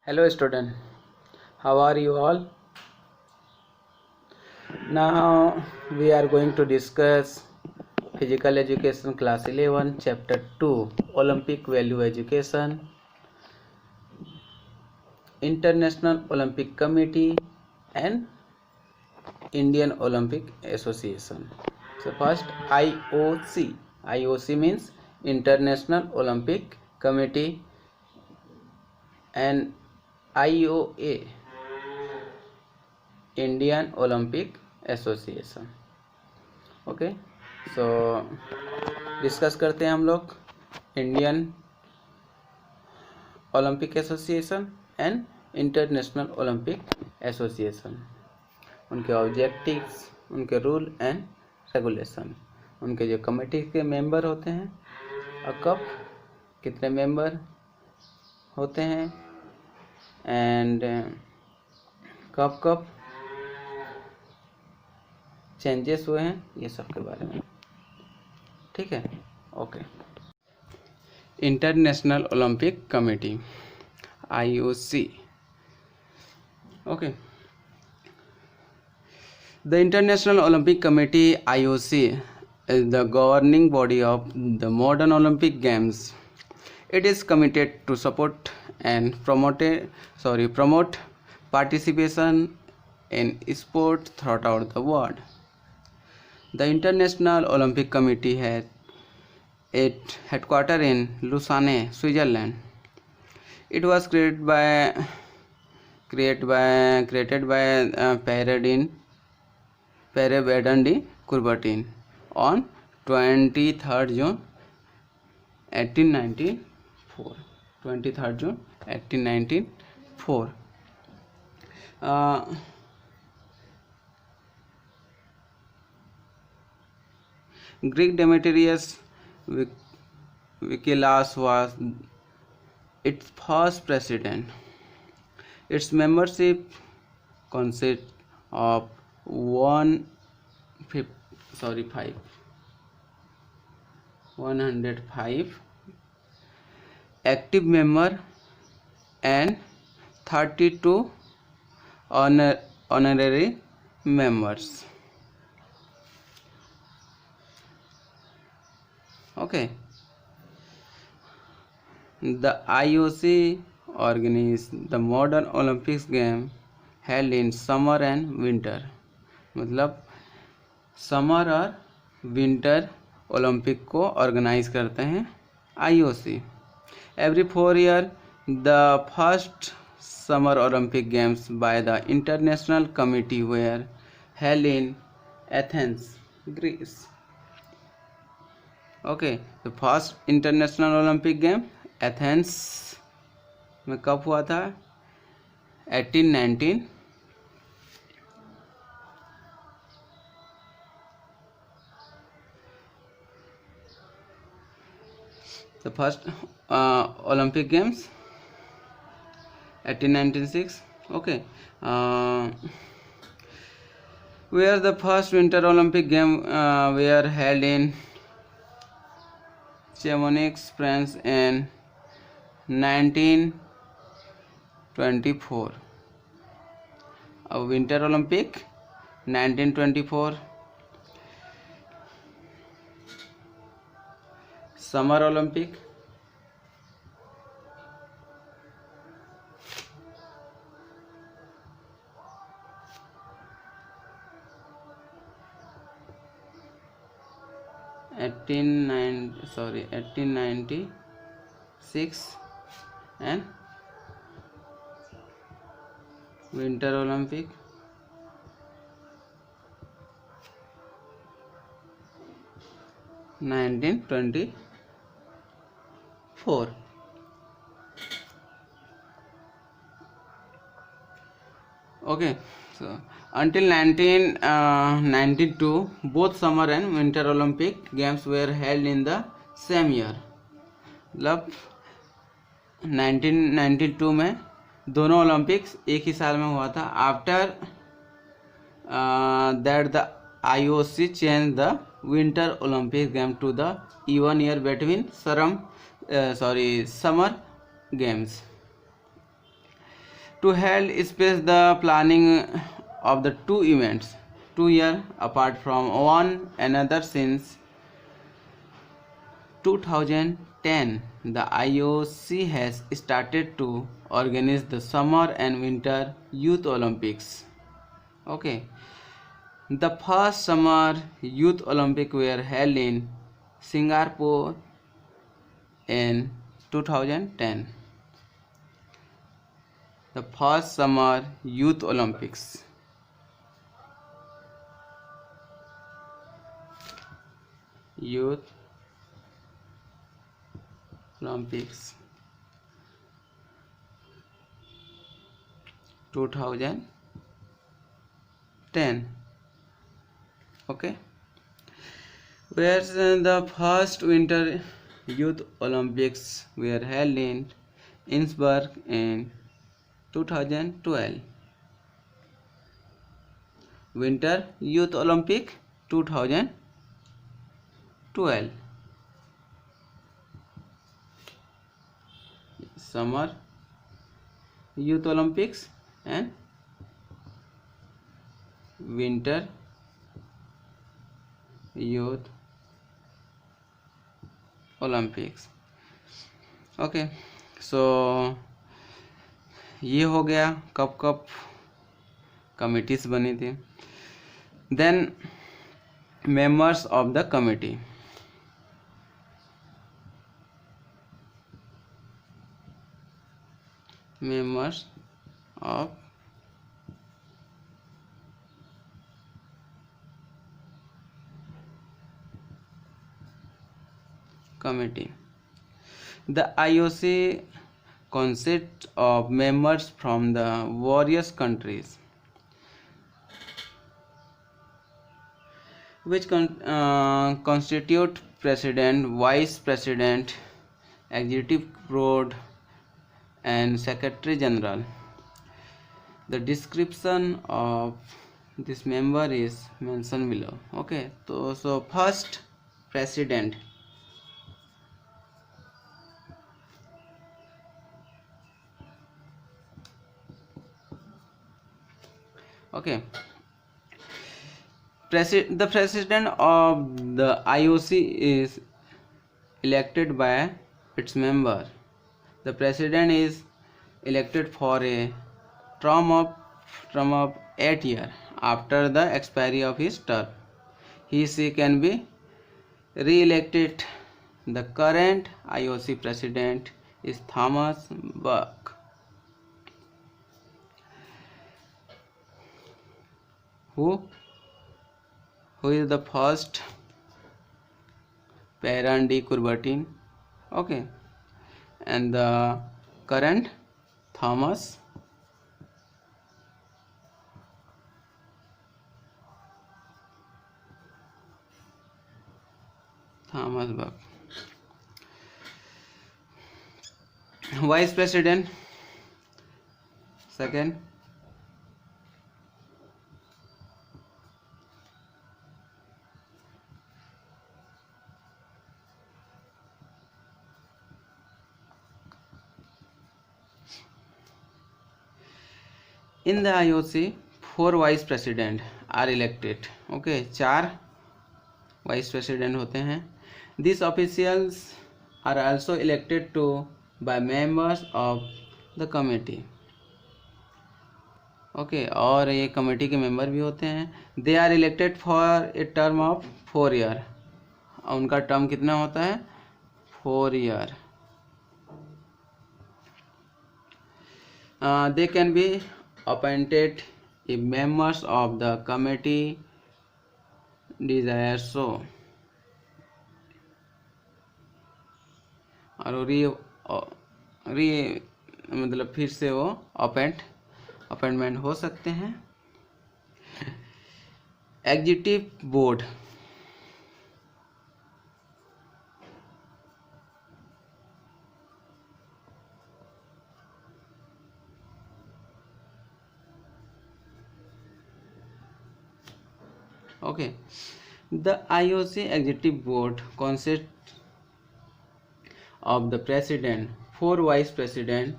Hello student, how are you all? Now we are going to discuss physical education class 11 chapter 2 Olympic value education, International Olympic Committee and Indian Olympic Association. So first IOC. IOC means International Olympic Committee and IOA Indian Olympic association. Okay, so discuss करते हैं हम लोग Indian Olympic association and international Olympic association, उनके objectives, उनके rule and regulation, उनके जो committee के member होते हैं और कब कितने मेंबर होते हैं एंड कब कब चेंजेस हुए हैं, ये सब के बारे में. ठीक है, okay. International Olympic committee IOC. Okay, the international Olympic committee IOC is the governing body of the modern Olympic Games. It is committed to support and promote participation in sport throughout the world. The International Olympic Committee has its headquarters in Lausanne, Switzerland. It was created by Pierre Baudin de Coubertin on 23rd June 1894. 23rd June 1894. Greek Demetrius Vikelas was its first president. Its membership consists of 105 active members and 32 honorary members. Okay. The IOC organizes the modern Olympics game held in summer and winter. मतलब summer और winter Olympic को organise करते हैं IOC. Every 4 years, the first summer Olympic games by the International Committee were held in Athens, Greece. Okay, the first international Olympic game Athens में कब हुआ था? 1819. The first Olympic Games 1896. Okay, where the first Winter Olympic Games were held in Chamonix, France in 1924. Winter Olympic 1924. Summer Olympic 1896 and Winter Olympic 1924. Okay, so until 1992 both summer and winter Olympic games were held in the same year. मतलब 1992 में दोनों Olympics एक ही साल में हुआ था. After that the IOC changed the Winter Olympic game to the even year between summer games. to help space the planning of the two events 2 year apart from one another since 2010. The IOC has started to organize the Summer and Winter Youth Olympics. Okay, the first Summer Youth Olympics were held in Singapore in 2010. The first Summer Youth Olympics. Youth Olympics 2010. Okay, whereas the first Winter Youth Olympics were held in Innsbruck in 2012. Winter Youth Olympic 2012. Summer Youth Olympics and Winter Youth Olympics. Okay, so ये हो गया कब कब committees बनी थी. Then members of the committee. Members of committee. The IOC consists of members from the various countries which constitute president, vice president, executive board and secretary general. The description of this member is mentioned below. Okay, so first, president. Okay, the president of the IOC is elected by its member. The president is elected for a term of 8 years. After the expiry of his term, she can be re-elected. The current IOC president is Thomas Bach. Who is the first? Perrin de Coubertin. Okay, and the current Thomas Bach. Vice president, second, in the IOC 4 vice president are elected. Okay, 4 vice president होते हैं. These officials are also elected to by members of the committee. Okay, और ये committee के member भी होते हैं. They are elected for a term of 4 year. उनका term कितना होता है? 4 year. They can be appointed if members of the committee desire so. और मतलब फिर से वो अपॉइंटमेंट हो सकते हैं. Executive board. Okay, the IOC executive board consists of the president, 4 vice president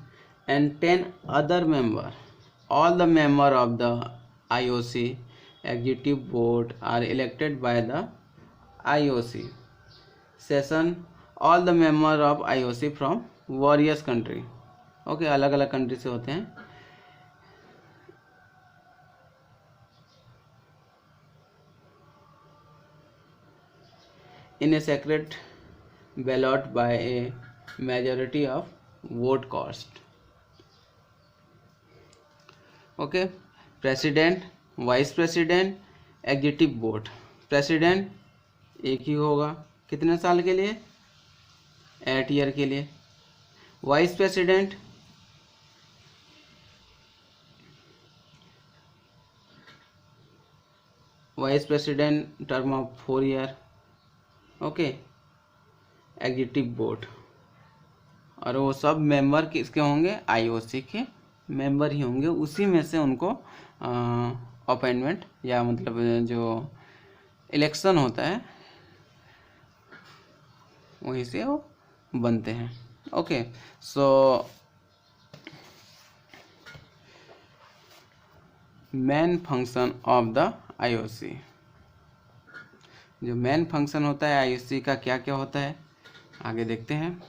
and 10 other member. All the member of the IOC executive board are elected by the IOC session. All the member of IOC from various country. Okay अलग अलग country से होते हैं. In a secret ballot by a majority of vote cast. Okay president, vice president, executive board. President एक ही होगा कितने साल के लिए? 8 ईयर के लिए. Vice president term of 4 year. Okay executive board और वो सब मेंबर किसके होंगे? आईओसी के मेंबर ही होंगे. उसी में से उनको अपॉइंटमेंट या मतलब जो इलेक्शन होता है वहीं से वो बनते हैं. Okay so main function of the IOC. जो मेन फंक्शन होता है आईओसी का क्या क्या होता है आगे देखते हैं.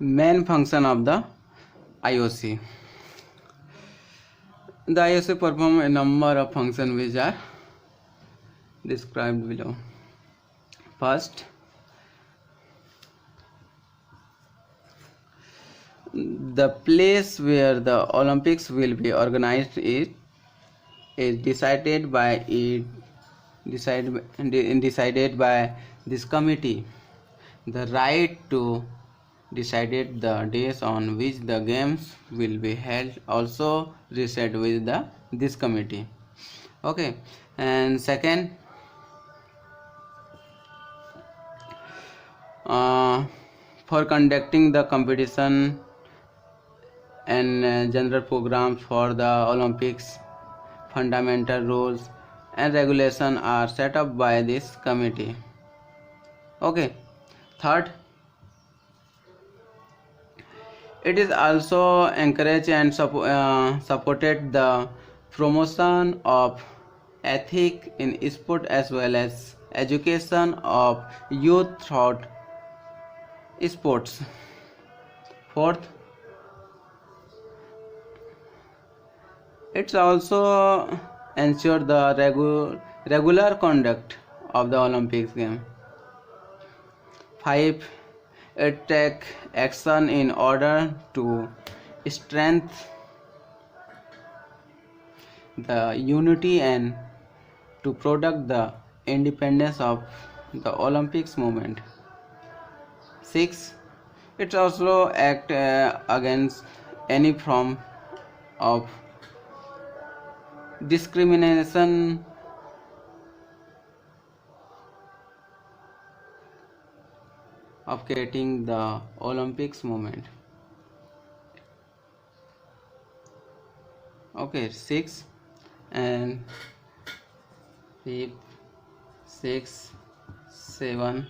Main function of the IOC. The IOC perform a number of functions which are described below. First, the place where the Olympics will be organized is decided by this committee. The right to decided the days on which the games will be held also reset with this committee. Okay, and second, for conducting the competition and general programs for the Olympics, fundamental rules and regulation are set up by this committee. Okay, third, it is also encouraged and supported the promotion of ethics in sport as well as education of youth throughout sports. Fourth, it's also ensure the regular conduct of the Olympics game. 5, it take action in order to strengthen the unity and to protect the independence of the Olympics movement. 6, it also act against any form of discrimination of creating the Olympics movement. Okay, 6 and 5, 6, 7.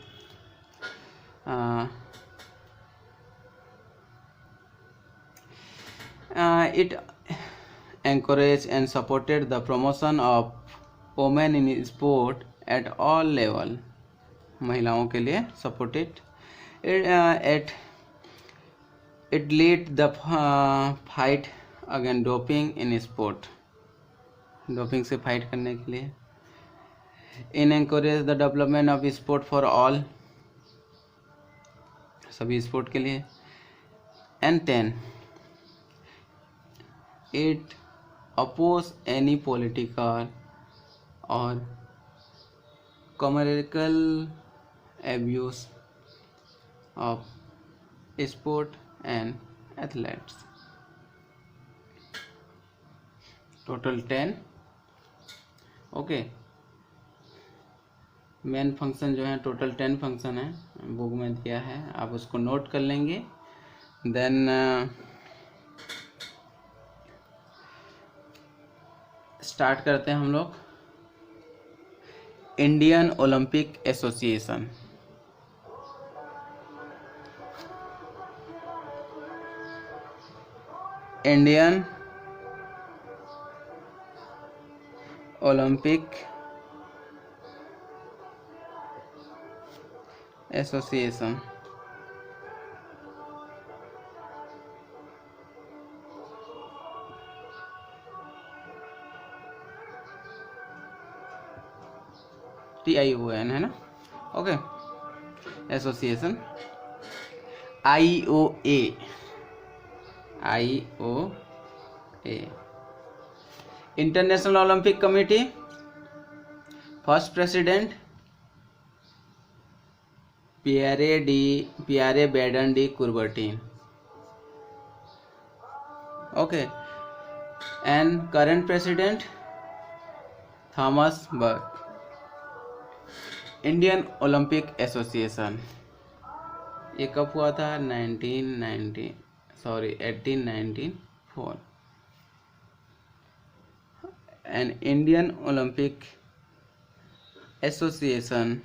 It encouraged and supported the promotion of women in sport at all level. महिलाओं के लिए supported. It lead the fight against doping in sport. Doping से fight करने के लिए. In encourage the development of sport for all, सभी sport के लिए. And 10, it oppose any political or commercial abuse of sport and athletes. Total 10. Okay main function जो है total 10 function है, बुक में दिया है, आप उसको नोट कर लेंगे. देन स्टार्ट करते हैं हम लोग. Indian Olympic association. Indian Olympic association. TION है ना, okay. Association IOA, international Olympic committee, first president Pierre बेडन de Coubertin, okay, and current president Thomas बर्क। इंडियन ओलंपिक एसोसिएशन ये कब हुआ था? 1894। And Indian Olympic association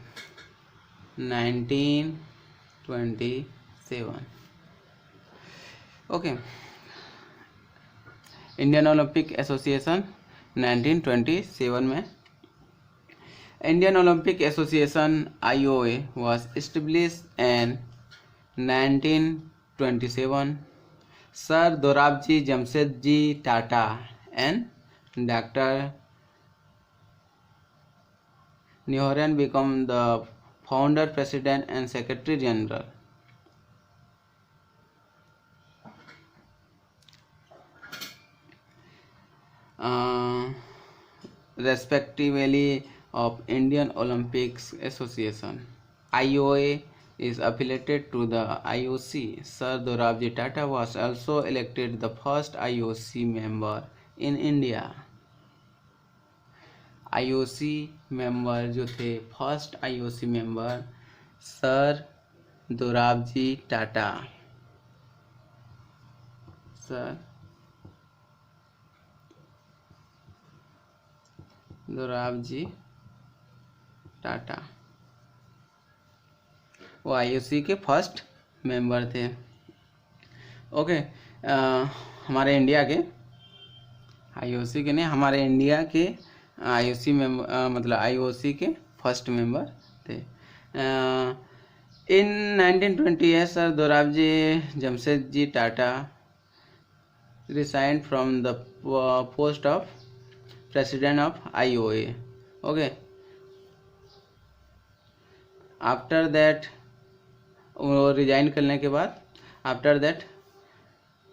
1927, okay. Indian Olympic association 1927 में Indian Olympic Association IOA was established in 1927. Sir Dorabji Jamshedji Tata and Dr. Nehru become the founder, president and secretary general. Respectively of Indian Olympics Association. IOA is affiliated to the IOC. Sir Dorabji Tata was also elected the first IOC member in India. IOC member जो थे, first IOC member sir Dorabji Tata, sir Dorabji Tata वो IOC के first member थे, okay. हमारे India के IOC के नहीं, हमारे इंडिया के IOC मेंबर मतलब IOC के फर्स्ट मेंबर थे। In 1928 sir Dorabji Jamshedji Tata resigned from the post of president of IOA, okay। After that वो रिजाइन करने के बाद after that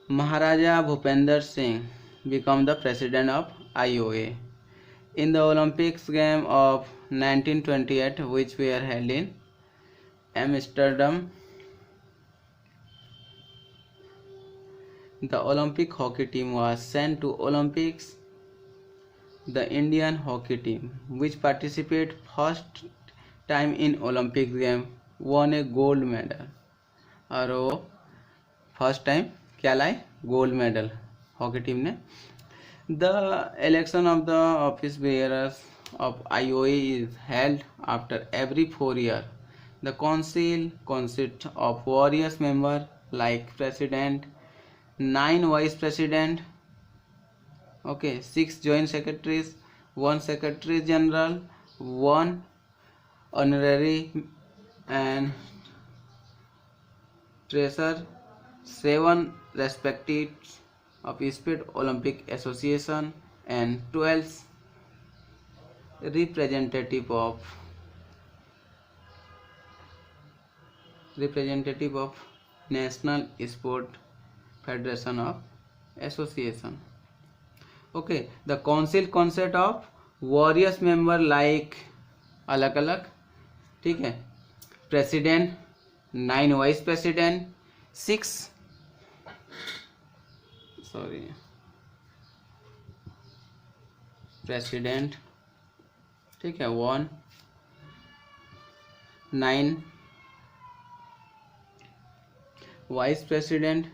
Maharaja Bhupendra Singh become the president of IOA in the Olympics game of 1928 which where held in Amsterdam. The Olympic hockey team was sent to Olympics. The Indian hockey team, which participated first time in Olympic game, won a gold medal. और वो first time क्या लाए? Gold medal hockey team ने। The election of the office bearers of IOA is held after every 4 years. The council consists of various members like president, 9 vice president, okay, 6 joint secretaries, 1 secretary general, 1 honorary and treasurer, 7 respectives of State Olympic Association and 12 representative of National Sport Federation of Association, okay। The council consists of various members like अलग अलग, ठीक है। President, 9 vice president, 6 president, ठीक है, 1 9 vice president,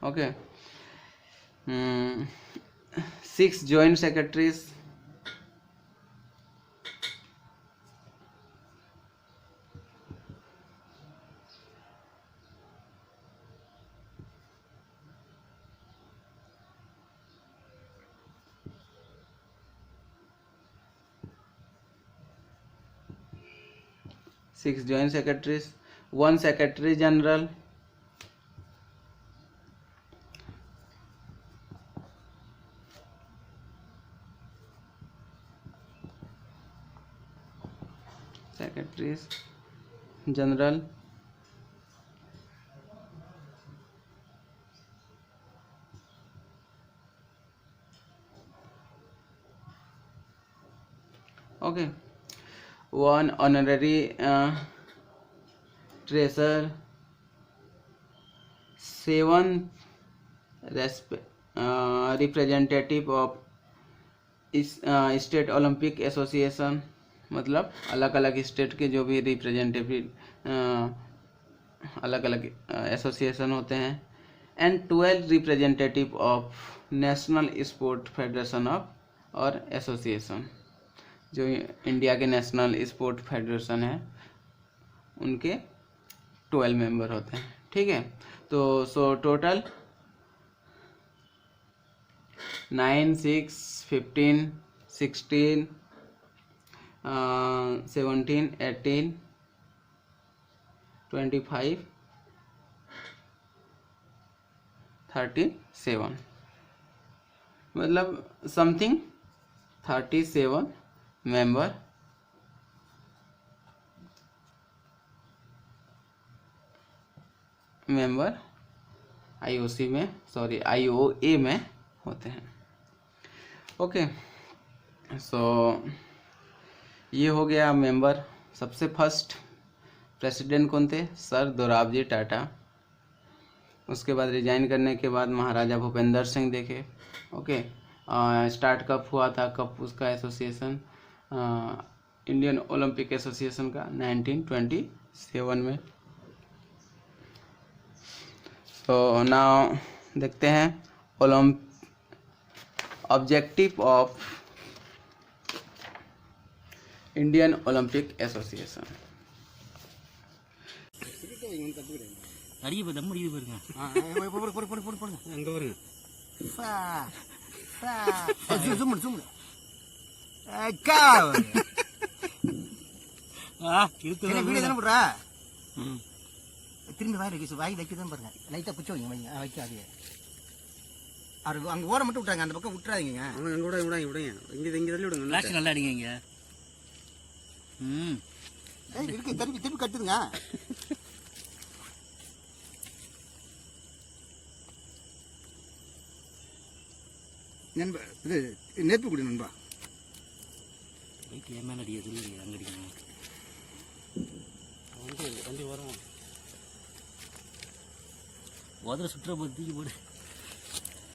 okay, 6 joint secretaries, 6 joint secretaries, 1 secretary general, secretaries general, okay, 1 honorary treasurer, 7 representative of state Olympic association, मतलब अलग अलग state के जो भी रिप्रेजेंटेटिव अलग अलग एसोसिएशन होते हैं, and 12 representative of national sport federation of और एसोसिएशन, जो इंडिया के नेशनल स्पोर्ट फेडरेशन है उनके 12 मेंबर होते हैं, ठीक है। तो सो टोटल 9, 6, 15, 16, 17, 18, 25, 37, मतलब समथिंग 37 मेंबर आईओसी में, सॉरी आईओए में होते हैं। ओके, सो ये हो गया मेंबर। सबसे फर्स्ट प्रेसिडेंट कौन थे? सर दोराबजी टाटा। उसके बाद रिजाइन करने के बाद महाराजा भूपेंद्र सिंह देखे। ओके, स्टार्ट कब हुआ था, कब उसका एसोसिएशन, इंडियन ओलंपिक एसोसिएशन का 1927 में। तो नाउ देखते हैं objective of Indian Olympic association. அடிக்க போய் தம் அடிக்க பாருங்க. அங்க பாருங்க. திரும்பி வாய் வைக்கதான் பாருங்க. லைட்டா பிடிச்சி வைங்க, வைக்காதீங்க. அவரு அங்க ஓட மட்டும் விட்டாங்க, அந்த பக்கம் விட்டுறாதீங்க. அங்க விடுங்க. இங்க தள்ளி விடுங்க. லாஸ்ட் நல்லா அடிங்க. இருக்கு, திருப்பி கட்டுதுங்க. நண்பா, இது நெருப்பு குடி நண்பா. வீட்டில் மேலே அடிக்க சொல்லி அங்கே அடிக்கணும். வண்டி வரும். சுற்றுற பற்றி போடு.